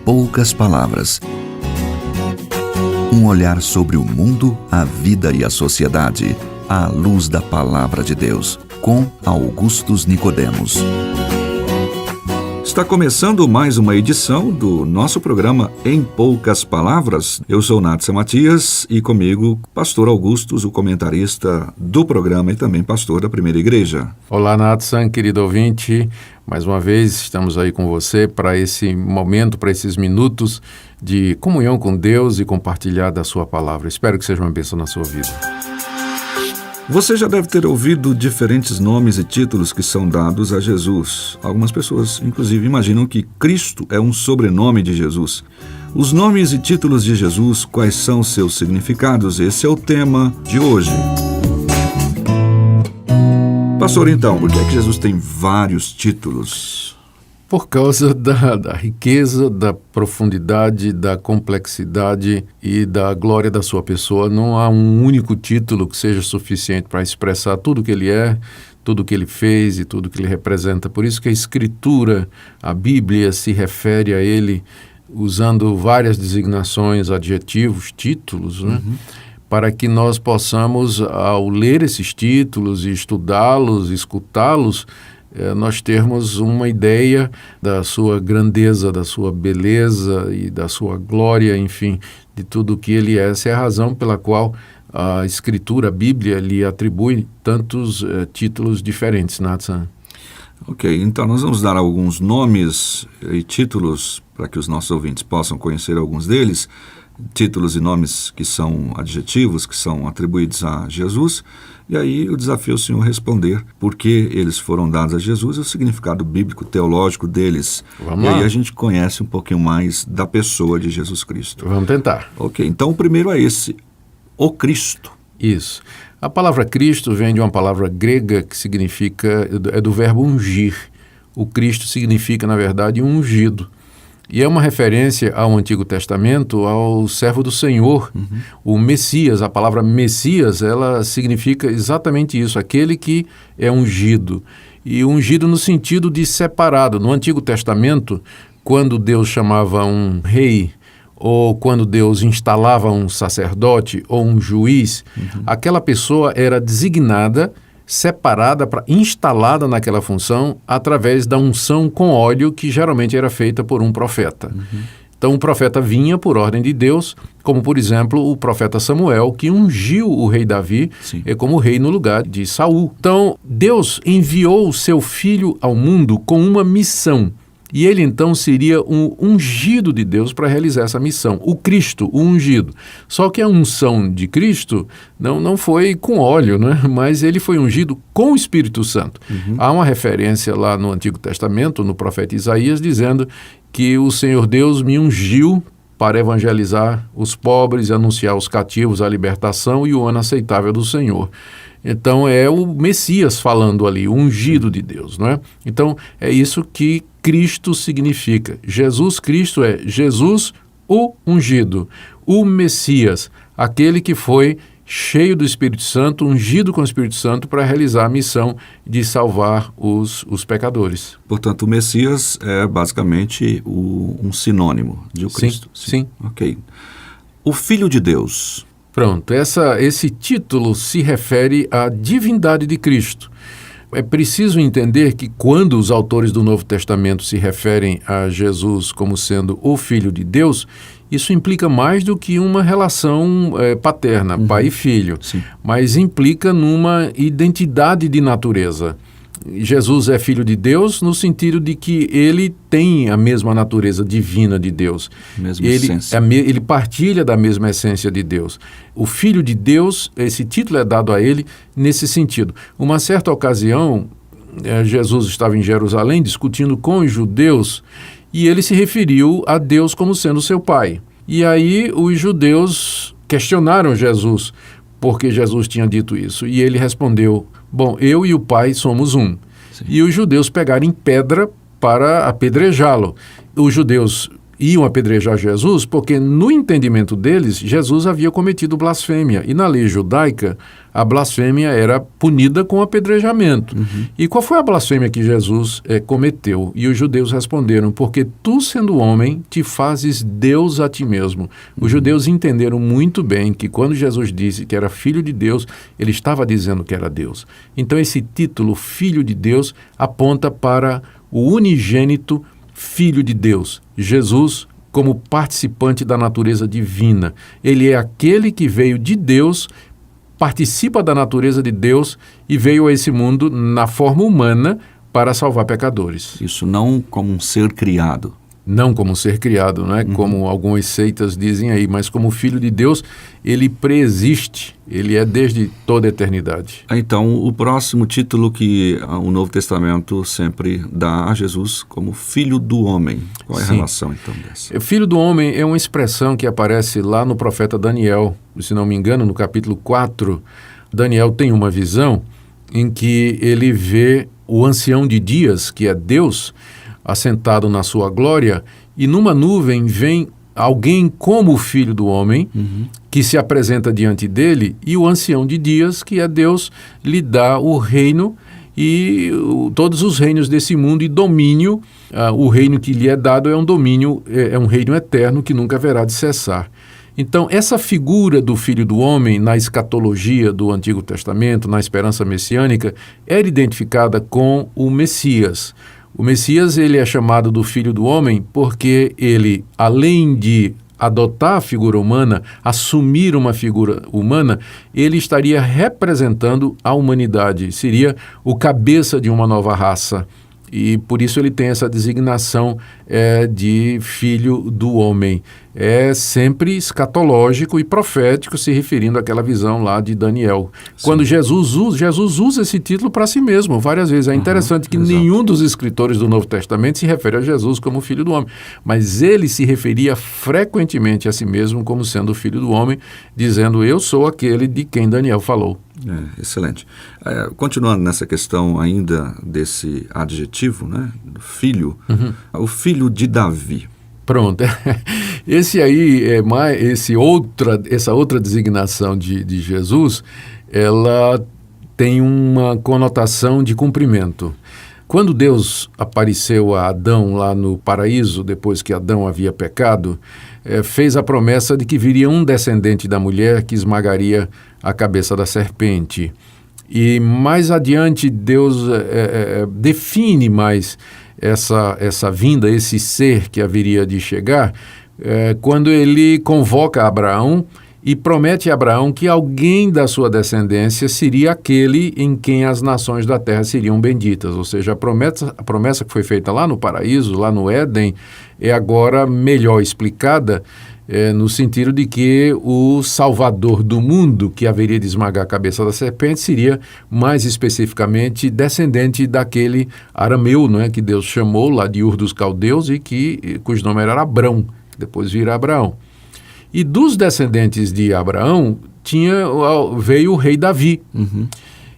poucas palavras. Um olhar sobre o mundo, a vida e a sociedade, à luz da Palavra de Deus, com Augustus Nicodemos. Está começando mais uma edição do nosso programa Em Poucas Palavras. Eu sou Natsa Matias e comigo, pastor Augustus, o comentarista do programa e também pastor da Primeira Igreja. Olá, Natsa, querido ouvinte. Mais uma vez estamos aí com você para esse momento, para esses minutos de comunhão com Deus e compartilhar da sua palavra. Espero que seja uma bênção na sua vida. Você já deve ter ouvido diferentes nomes e títulos que são dados a Jesus. Algumas pessoas, inclusive, imaginam que Cristo é um sobrenome de Jesus. Os nomes e títulos de Jesus, quais são seus significados? Esse é o tema de hoje. Pastor, então, por que é que Jesus tem vários títulos? Por causa da riqueza, da profundidade, da complexidade e da glória da sua pessoa. Não há um único título que seja suficiente para expressar tudo o que ele é, tudo o que ele fez e tudo o que ele representa. Por isso que a Escritura, a Bíblia, se refere a ele usando várias designações, adjetivos, títulos, né? Para que nós possamos, ao ler esses títulos e estudá-los, escutá-los, nós termos uma ideia da sua grandeza, da sua beleza e da sua glória, enfim, de tudo o que ele é. Essa é a razão pela qual a Escritura, a Bíblia, lhe atribui tantos títulos diferentes, Nathan. Ok, então nós vamos dar alguns nomes e títulos para que os nossos ouvintes possam conhecer alguns deles. Títulos e nomes que são adjetivos, que são atribuídos a Jesus. E aí o desafio é o Senhor responder por que eles foram dados a Jesus e o significado bíblico, teológico deles. Vamos lá. E aí a gente conhece um pouquinho mais da pessoa de Jesus Cristo. Vamos tentar. Ok, então o primeiro é esse, o Cristo. Isso. A palavra Cristo vem de uma palavra grega que significa, é do verbo ungir. O Cristo significa, na verdade, um ungido. E é uma referência ao Antigo Testamento, ao servo do Senhor, o Messias. A palavra Messias, ela significa exatamente isso, aquele que é ungido. E ungido no sentido de separado. No Antigo Testamento, quando Deus chamava um rei, ou quando Deus instalava um sacerdote ou um juiz, aquela pessoa era designada, separada, instalada naquela função através da unção com óleo que geralmente era feita por um profeta. Então o profeta vinha por ordem de Deus, como por exemplo o profeta Samuel, que ungiu o rei Davi como rei no lugar de Saul. Então Deus enviou o seu filho ao mundo com uma missão. E ele então seria um ungido de Deus para realizar essa missão, o Cristo, o ungido. Só que a unção de Cristo não foi com óleo, né? Mas ele foi ungido com o Espírito Santo. Há uma referência lá no Antigo Testamento, no profeta Isaías, dizendo que o Senhor Deus me ungiu para evangelizar os pobres e anunciar aos cativos a libertação e o ano aceitável do Senhor. Então é o Messias falando ali, o ungido de Deus, não é? Então é isso que Cristo significa. Jesus Cristo é Jesus o ungido, o Messias, aquele que foi cheio do Espírito Santo, ungido com o Espírito Santo para realizar a missão de salvar os pecadores. Portanto, o Messias é basicamente um sinônimo de o Cristo. Sim. Ok. O Filho de Deus. Pronto, esse título se refere à divindade de Cristo. É preciso entender que quando os autores do Novo Testamento se referem a Jesus como sendo o Filho de Deus, isso implica mais do que uma relação paterna, pai e filho, mas implica numa identidade de natureza. Jesus é filho de Deus no sentido de que ele tem a mesma natureza divina de Deus. Essência. Ele partilha da mesma essência de Deus. O Filho de Deus, esse título é dado a ele nesse sentido. Uma certa ocasião, Jesus estava em Jerusalém discutindo com os judeus e ele se referiu a Deus como sendo seu pai. E aí os judeus questionaram Jesus porque Jesus tinha dito isso. E ele respondeu: bom, eu e o Pai somos um. E os judeus pegaram em pedra para apedrejá-lo. Os judeus iam apedrejar Jesus porque, no entendimento deles, Jesus havia cometido blasfêmia. E na lei judaica, a blasfêmia era punida com apedrejamento. E qual foi a blasfêmia que Jesus cometeu? E os judeus responderam: porque tu, sendo homem, te fazes Deus a ti mesmo. Os judeus entenderam muito bem que quando Jesus disse que era filho de Deus, ele estava dizendo que era Deus. Então esse título, Filho de Deus, aponta para o unigênito Filho de Deus, Jesus, como participante da natureza divina. Ele é aquele que veio de Deus, participa da natureza de Deus e veio a esse mundo na forma humana para salvar pecadores. Isso não como um ser criado. Não como um ser criado, não é? Como algumas seitas dizem aí, mas como Filho de Deus, ele preexiste, ele é desde toda a eternidade. Então, o próximo título que o Novo Testamento sempre dá a Jesus como Filho do Homem. Qual é a relação, então, dessa? Filho do Homem é uma expressão que aparece lá no profeta Daniel. Se não me engano, no capítulo 4, Daniel tem uma visão em que ele vê o ancião de dias, que é Deus, assentado na sua glória, e numa nuvem vem alguém como o Filho do Homem, que se apresenta diante dele, e o ancião de dias, que é Deus, lhe dá o reino e todos os reinos desse mundo e domínio. O reino que lhe é dado é um domínio, é um reino eterno que nunca haverá de cessar. Então, essa figura do Filho do Homem na escatologia do Antigo Testamento, na esperança messiânica, era identificada com o Messias. O Messias, ele é chamado do Filho do Homem porque ele, além de adotar a figura humana, assumir uma figura humana, ele estaria representando a humanidade, seria o cabeça de uma nova raça. E por isso ele tem essa designação de Filho do Homem. É sempre escatológico e profético, se referindo àquela visão lá de Daniel. Sim. Quando Jesus usa esse título para si mesmo, várias vezes. É interessante que nenhum dos escritores do Novo Testamento se refere a Jesus como Filho do Homem, mas ele se referia frequentemente a si mesmo como sendo o Filho do Homem, dizendo: eu sou aquele de quem Daniel falou. Excelente. Continuando nessa questão ainda desse adjetivo, né, filho, o filho de Davi. Pronto. Esse aí essa outra designação de Jesus, ela tem uma conotação de cumprimento. Quando Deus apareceu a Adão lá no paraíso, depois que Adão havia pecado, fez a promessa de que viria um descendente da mulher que esmagaria a cabeça da serpente. E mais adiante, Deus define mais essa vinda, esse ser que haveria de chegar, quando ele convoca Abraão e promete a Abraão que alguém da sua descendência seria aquele em quem as nações da terra seriam benditas. Ou seja, a promessa que foi feita lá no paraíso, lá no Éden, é agora melhor explicada no sentido de que o Salvador do mundo, que haveria de esmagar a cabeça da serpente, seria mais especificamente descendente daquele arameu, não é, que Deus chamou lá de Ur dos Caldeus e cujo nome era Abrão, que depois vira Abraão. E dos descendentes de Abraão veio o rei Davi,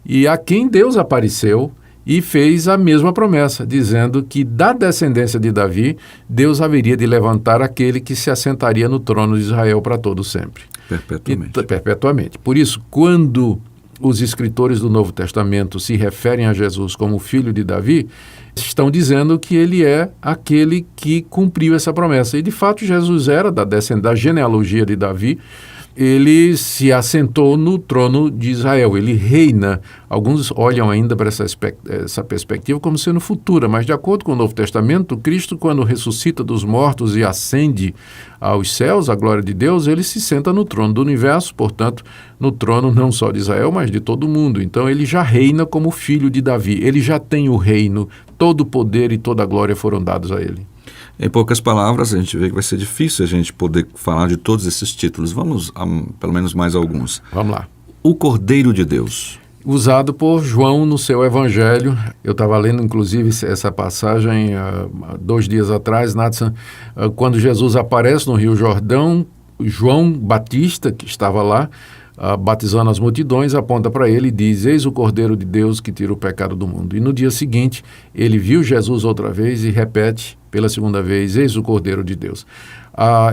e a quem Deus apareceu e fez a mesma promessa, dizendo que da descendência de Davi, Deus haveria de levantar aquele que se assentaria no trono de Israel para todo sempre. Perpetuamente. Por isso, quando os escritores do Novo Testamento se referem a Jesus como filho de Davi, estão dizendo que ele é aquele que cumpriu essa promessa. E, de fato, Jesus era da genealogia de Davi. Ele se assentou no trono de Israel, ele reina. Alguns olham ainda para essa perspectiva como sendo futura, mas de acordo com o Novo Testamento, Cristo, quando ressuscita dos mortos e ascende aos céus, à glória de Deus, ele se senta no trono do universo, portanto, no trono não só de Israel, mas de todo o mundo. Então ele já reina como filho de Davi, ele já tem o reino, todo o poder e toda a glória foram dados a ele. Em poucas palavras, a gente vê que vai ser difícil a gente poder falar de todos esses títulos. Vamos a pelo menos mais alguns. Vamos lá. O Cordeiro de Deus. Usado por João no seu Evangelho. Eu estava lendo, inclusive, essa passagem 2 dias atrás, Nathan, quando Jesus aparece no Rio Jordão, João Batista, que estava lá, batizando as multidões, aponta para ele e diz: eis o Cordeiro de Deus que tira o pecado do mundo. E no dia seguinte, ele viu Jesus outra vez e repete pela segunda vez, eis o Cordeiro de Deus.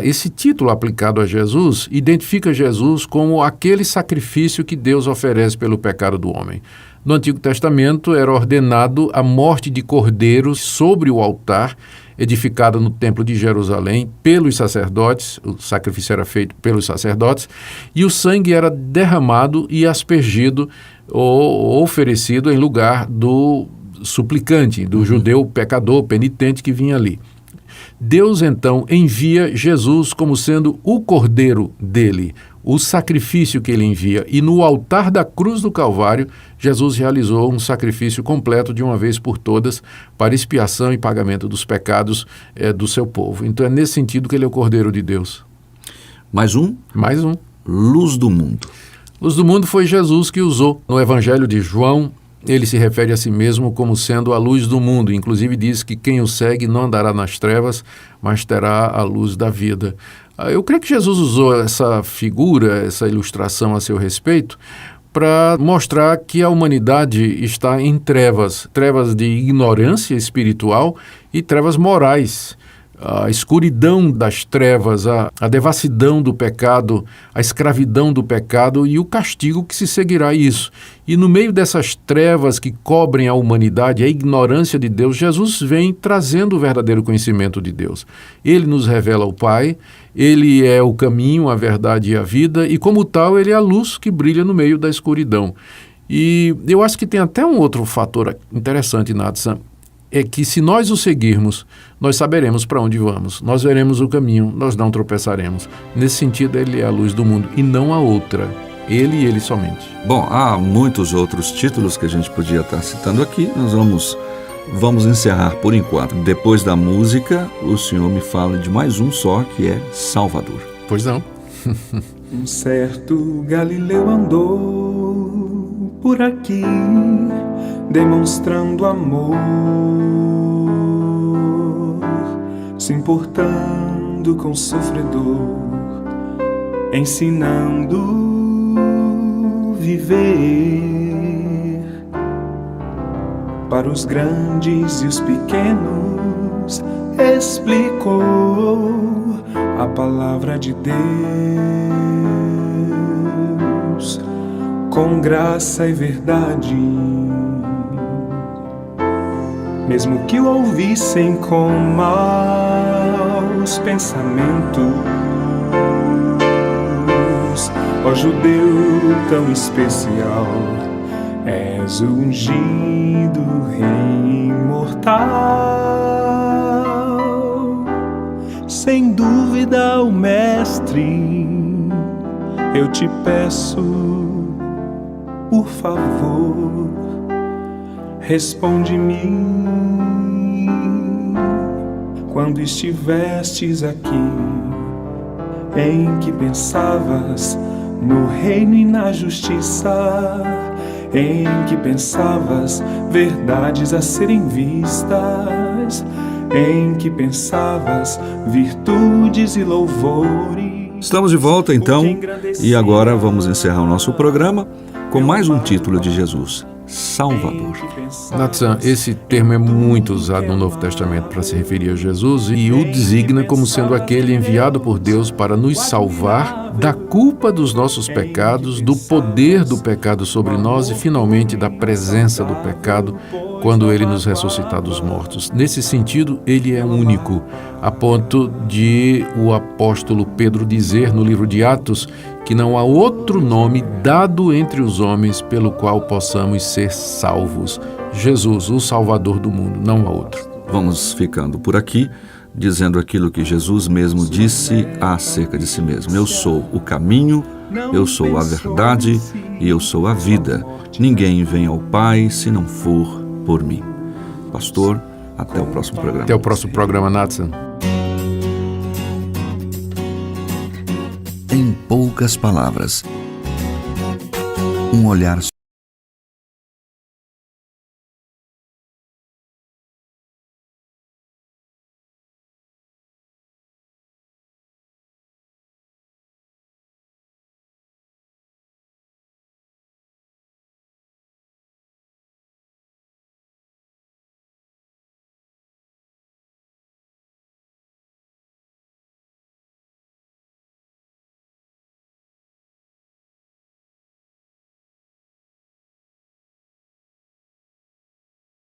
Esse título aplicado a Jesus identifica Jesus como aquele sacrifício que Deus oferece pelo pecado do homem. No Antigo Testamento era ordenado a morte de cordeiros sobre o altar edificado no Templo de Jerusalém pelos sacerdotes, o sacrifício era feito pelos sacerdotes, e o sangue era derramado e aspergido ou oferecido em lugar do suplicante, do judeu pecador, penitente que vinha ali. Deus, então, envia Jesus como sendo o cordeiro dele, o sacrifício que ele envia. E no altar da cruz do Calvário, Jesus realizou um sacrifício completo de uma vez por todas para expiação e pagamento dos pecados do seu povo. Então é nesse sentido que ele é o Cordeiro de Deus. Mais um? Mais um. Luz do mundo. Luz do mundo foi Jesus que usou. No Evangelho de João, ele se refere a si mesmo como sendo a luz do mundo. Inclusive diz que quem o segue não andará nas trevas, mas terá a luz da vida. Eu creio que Jesus usou essa figura, essa ilustração a seu respeito, para mostrar que a humanidade está em trevas, trevas de ignorância espiritual e trevas morais. A escuridão das trevas, a devassidão do pecado, a escravidão do pecado e o castigo que se seguirá a isso. E no meio dessas trevas que cobrem a humanidade, a ignorância de Deus, Jesus vem trazendo o verdadeiro conhecimento de Deus. Ele nos revela o Pai, ele é o caminho, a verdade e a vida, e como tal, ele é a luz que brilha no meio da escuridão. E eu acho que tem até um outro fator interessante, Natsan, é que se nós o seguirmos, nós saberemos para onde vamos, nós veremos o caminho, nós não tropeçaremos. Nesse sentido, ele é a luz do mundo e não a outra, ele e ele somente. Bom, há muitos outros títulos que a gente podia estar citando aqui, nós vamos encerrar por enquanto. Depois da música, o senhor me fala de mais um só, que é Salvador. Pois não. Um certo Galileu andou por aqui, demonstrando amor, se importando com o sofredor, ensinando viver para os grandes e os pequenos, explicou a palavra de Deus com graça e verdade. Mesmo que o ouvissem com maus pensamentos, ó judeu tão especial, és o ungido rei imortal. Sem dúvida, o mestre, eu te peço, por favor, responde-me. Quando estivestes aqui, em que pensavas no reino e na justiça? Em que pensavas verdades a serem vistas? Em que pensavas virtudes e louvores? Estamos de volta então, e agora vamos encerrar o nosso programa com mais um título de Jesus, Salvador. Natsan, esse termo é muito usado no Novo Testamento para se referir a Jesus e o designa como sendo aquele enviado por Deus para nos salvar da culpa dos nossos pecados, do poder do pecado sobre nós e, finalmente, da presença do pecado quando ele nos ressuscitar dos mortos. Nesse sentido, ele é único, a ponto de o apóstolo Pedro dizer no livro de Atos que não há outro nome dado entre os homens pelo qual possamos ser salvos. Jesus, o Salvador do mundo, não há outro. Vamos ficando por aqui, dizendo aquilo que Jesus mesmo disse acerca de si mesmo. Eu sou o caminho, eu sou a verdade e eu sou a vida. Ninguém vem ao Pai se não for por mim. Pastor, até o próximo programa. Até o próximo programa, Natsan. Em poucas palavras, um olhar